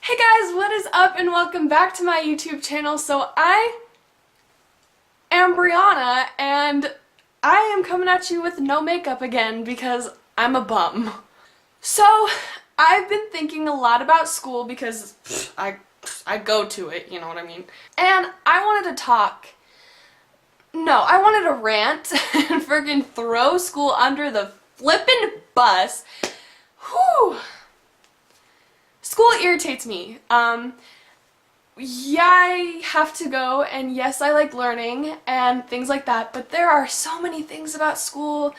Hey guys, what is up and welcome back to my YouTube channel. So I am Brianna and I am coming at you with no makeup again because I'm a bum. So I've been thinking a lot about school because I go to it, you know what I mean? And I wanted to talk. No, I wanted to rant and friggin' throw school under the flippin' bus. Whew. School irritates me. Yeah, I have to go, and yes, I like learning and things like that, but there are so many things about school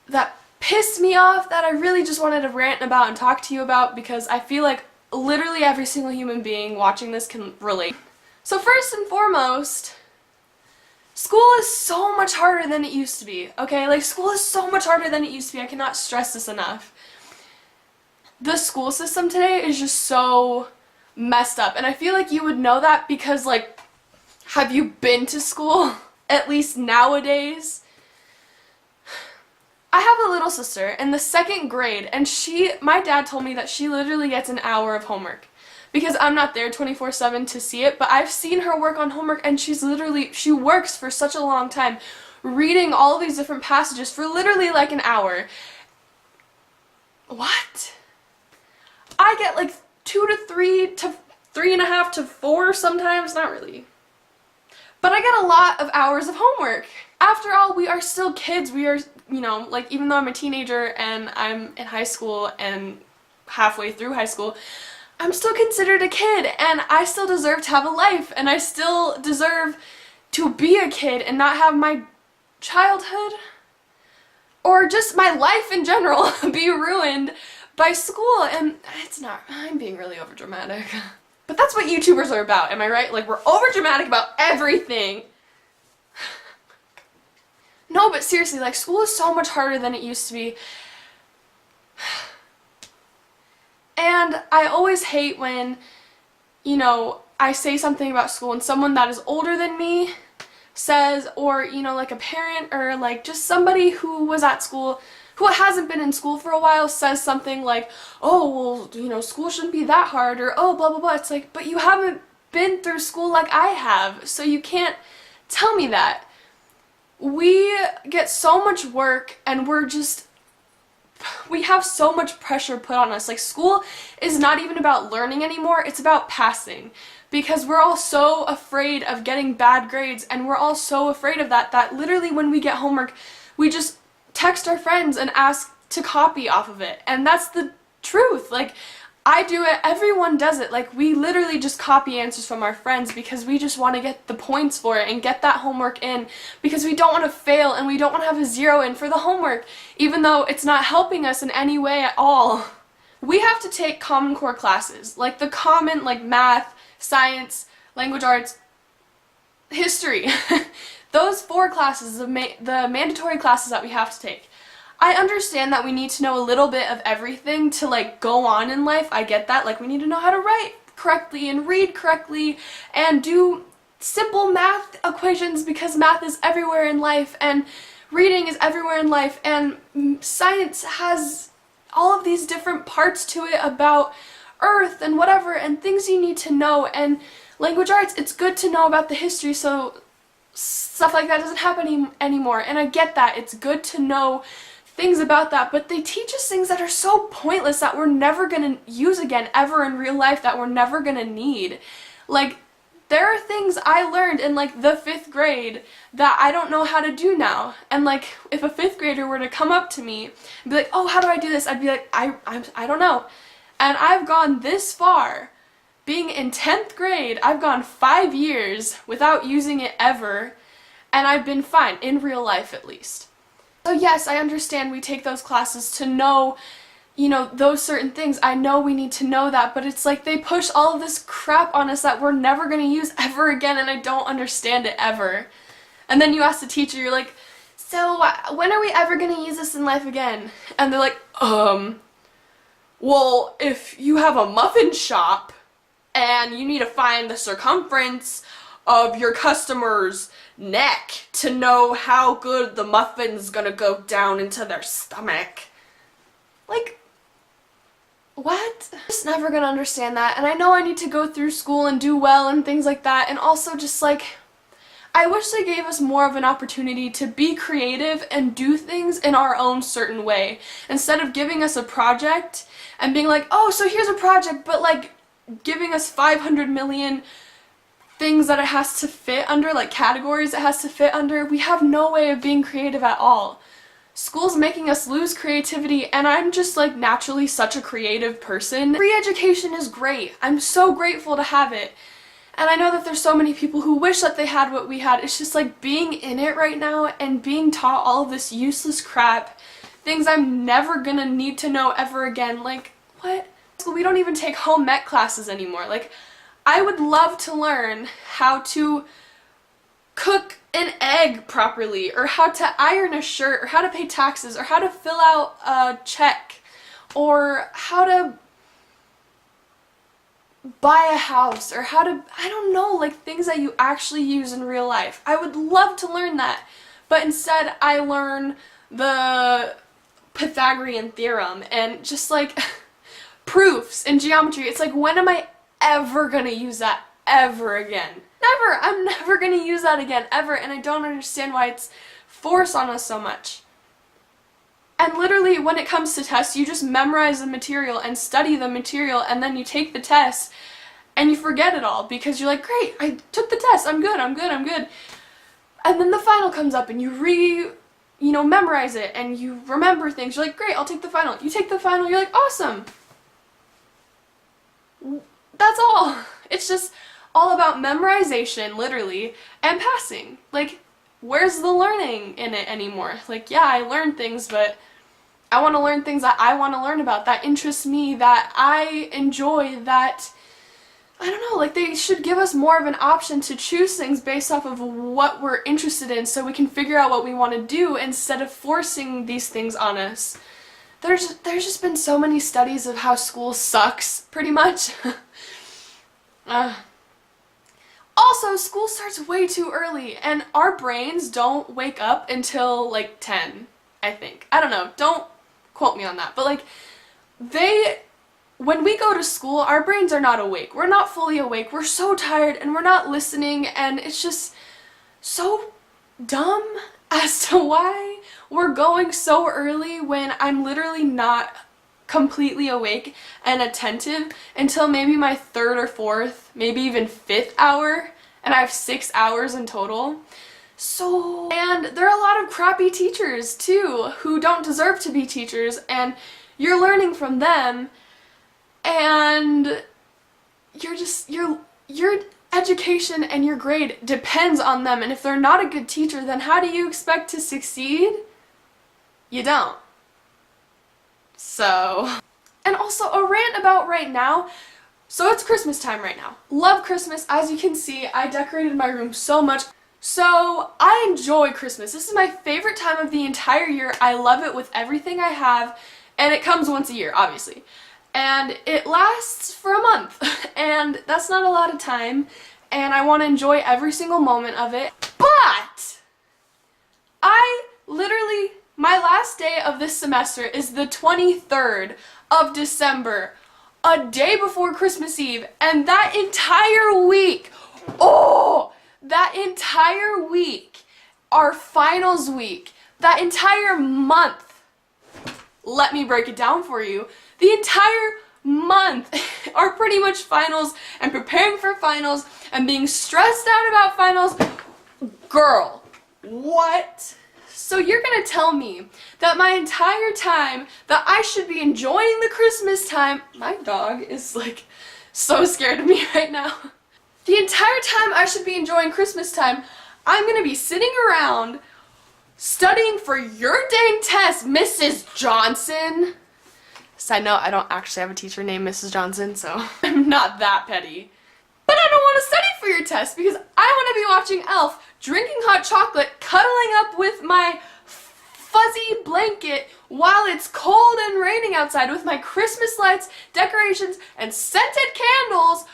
that piss me off that I really just wanted to rant about and talk to you about because I feel like literally every single human being watching this can relate. So first and foremost, school is so much harder than it used to be, okay? Like, school is so much harder than it used to be. I cannot stress this enough. The school system today is just so messed up, and I feel like you would know that because, like, have you been to school? At least nowadays. I have a little sister in the 2nd grade, and my dad told me that she literally gets an hour of homework because I'm not there 24/7 to see it, but I've seen her work on homework, and she works for such a long time reading all of these different passages for literally like an hour. What? I get like 2 to 3 to 3.5 to 4 sometimes, not really. But I get a lot of hours of homework. After all, we are still kids. We are, like, even though I'm a teenager and I'm in high school and halfway through high school, I'm still considered a kid and I still deserve to have a life and I still deserve to be a kid and not have my childhood or just my life in general be ruined by school. And it's not, I'm being really overdramatic. But that's what YouTubers are about, am I right? Like, we're overdramatic about everything. No, but seriously, like, school is so much harder than it used to be. And I always hate when, I say something about school and someone that is older than me says, or, like a parent or like just somebody who was at school who hasn't been in school for a while says something like, oh, well, school shouldn't be that hard, or oh, blah, blah, blah. It's like, but you haven't been through school like I have, so you can't tell me that. We get so much work and we have so much pressure put on us. Like, school is not even about learning anymore, it's about passing. Because we're all so afraid of getting bad grades, and we're all so afraid of that literally when we get homework, we just text our friends and ask to copy off of it. And that's the truth. Like, I do it, everyone does it. Like, we literally just copy answers from our friends because we just want to get the points for it and get that homework in because we don't want to fail and we don't want to have a 0 in for the homework, even though it's not helping us in any way at all. We have to take Common Core classes, like the common, like math, science, language arts, history. Those 4 classes, the mandatory classes that we have to take. I understand that we need to know a little bit of everything to, like, go on in life. I get that. Like, we need to know how to write correctly and read correctly and do simple math equations because math is everywhere in life and reading is everywhere in life, and science has all of these different parts to it about Earth and whatever and things you need to know. And language arts, it's good to know about the history so stuff like that doesn't happen anymore, and I get that. It's good to know things about that, but they teach us things that are so pointless that we're never gonna use again ever in real life, that we're never gonna need. Like, there are things I learned in, like, the 5th grade that I don't know how to do now. And, like, if a 5th grader were to come up to me and be like, oh, how do I do this? I'd be like, I don't know. And I've gone this far. Being in 10th grade, I've gone 5 years without using it ever, and I've been fine, in real life at least. So yes, I understand we take those classes to know, those certain things. I know we need to know that, but it's like they push all of this crap on us that we're never going to use ever again, and I don't understand it ever. And then you ask the teacher, you're like, so when are we ever going to use this in life again? And they're like, well, if you have a muffin shop and you need to find the circumference of your customer's neck to know how good the muffin's gonna go down into their stomach. Like, what? I'm just never gonna understand that, and I know I need to go through school and do well and things like that, and also just like, I wish they gave us more of an opportunity to be creative and do things in our own certain way, instead of giving us a project and being like, oh, so here's a project, but like giving us 500 million things that it has to fit under, like categories it has to fit under. We have no way of being creative at all. School's making us lose creativity, and I'm just like naturally such a creative person. Free education is great. I'm so grateful to have it. And I know that there's so many people who wish that they had what we had. It's just like being in it right now and being taught all of this useless crap, things I'm never gonna need to know ever again. Like, what? We don't even take home ec classes anymore. Like, I would love to learn how to cook an egg properly, or how to iron a shirt, or how to pay taxes, or how to fill out a check, or how to buy a house, or how to, I don't know, like things that you actually use in real life. I would love to learn that, but instead I learn the Pythagorean theorem and just like proofs in geometry. It's like, when am I ever gonna use that ever again? Never! I'm never gonna use that again, ever, and I don't understand why it's forced on us so much. And literally, when it comes to tests, you just memorize the material and study the material, and then you take the test, and you forget it all, because you're like, great, I took the test, I'm good, I'm good, I'm good. And then the final comes up, and you memorize it, and you remember things. You're like, great, I'll take the final. You take the final, you're like, awesome. That's all. It's just all about memorization, literally, and passing. Like, where's the learning in it anymore? Like, yeah, I learned things, but I want to learn things that I want to learn about, that interest me, that I enjoy, that, I don't know, like they should give us more of an option to choose things based off of what we're interested in, so we can figure out what we want to do instead of forcing these things on us. There's just been so many studies of how school sucks, pretty much. Also, school starts way too early, and our brains don't wake up until like 10, I think. I don't know, don't quote me on that, but like, when we go to school, our brains are not awake. We're not fully awake. We're so tired, and we're not listening, and it's just so dumb as to why we're going so early when I'm literally not completely awake and attentive until maybe my 3rd or 4th, maybe even 5th hour, and I have 6 hours in total. And there are a lot of crappy teachers too who don't deserve to be teachers, and you're learning from them, and your education and your grade depends on them, and if they're not a good teacher, then how do you expect to succeed? You don't. So, and also a rant about right now. So it's Christmas time right now. Love Christmas. As you can see, I decorated my room so much. So I enjoy Christmas. This is my favorite time of the entire year. I love it with everything I have, and it comes once a year, obviously. And it lasts for a month, and that's not a lot of time, and I want to enjoy every single moment of it. But my last day of this semester is the 23rd of December, a day before Christmas Eve, and that entire week, our finals week, that entire month, let me break it down for you, the entire month are pretty much finals and preparing for finals and being stressed out about finals. Girl, what? So you're gonna tell me that my entire time that I should be enjoying the Christmas time, my dog is like so scared of me right now. The entire time I should be enjoying Christmas time, I'm gonna be sitting around studying for your dang test, Mrs. Johnson. Side note, I don't actually have a teacher named Mrs. Johnson, so I'm not that petty. But I don't want to study for your test because I want to be watching Elf, drinking hot chocolate, cuddling up with my fuzzy blanket while it's cold and raining outside with my Christmas lights, decorations, and scented candles,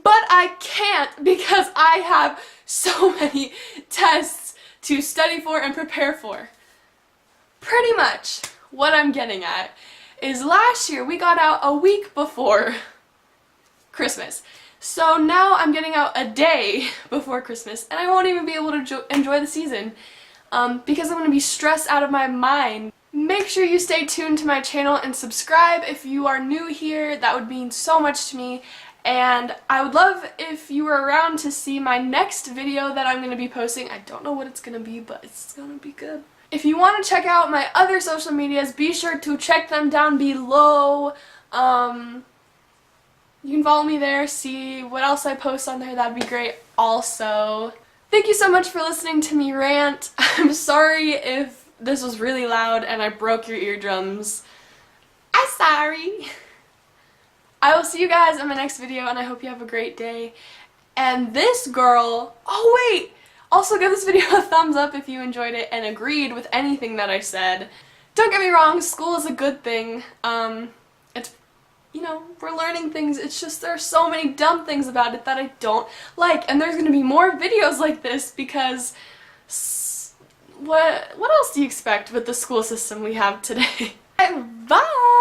but I can't because I have so many tests to study for and prepare for. Pretty much what I'm getting at is last year we got out a week before Christmas. So now I'm getting out a day before Christmas, and I won't even be able to enjoy the season because I'm going to be stressed out of my mind. Make sure you stay tuned to my channel and subscribe if you are new here. That would mean so much to me. And I would love if you were around to see my next video that I'm going to be posting. I don't know what it's going to be, but it's going to be good. If you want to check out my other social medias, be sure to check them down below. You can follow me there, see what else I post on there. That'd be great also. Thank you so much for listening to me rant. I'm sorry if this was really loud and I broke your eardrums. I'm sorry. I will see you guys in my next video, and I hope you have a great day. And this girl, oh wait, also give this video a thumbs up if you enjoyed it and agreed with anything that I said. Don't get me wrong, school is a good thing. It's, you know, we're learning things. It's just there are so many dumb things about it that I don't like, and there's gonna be more videos like this because what else do you expect with the school system we have today? Bye!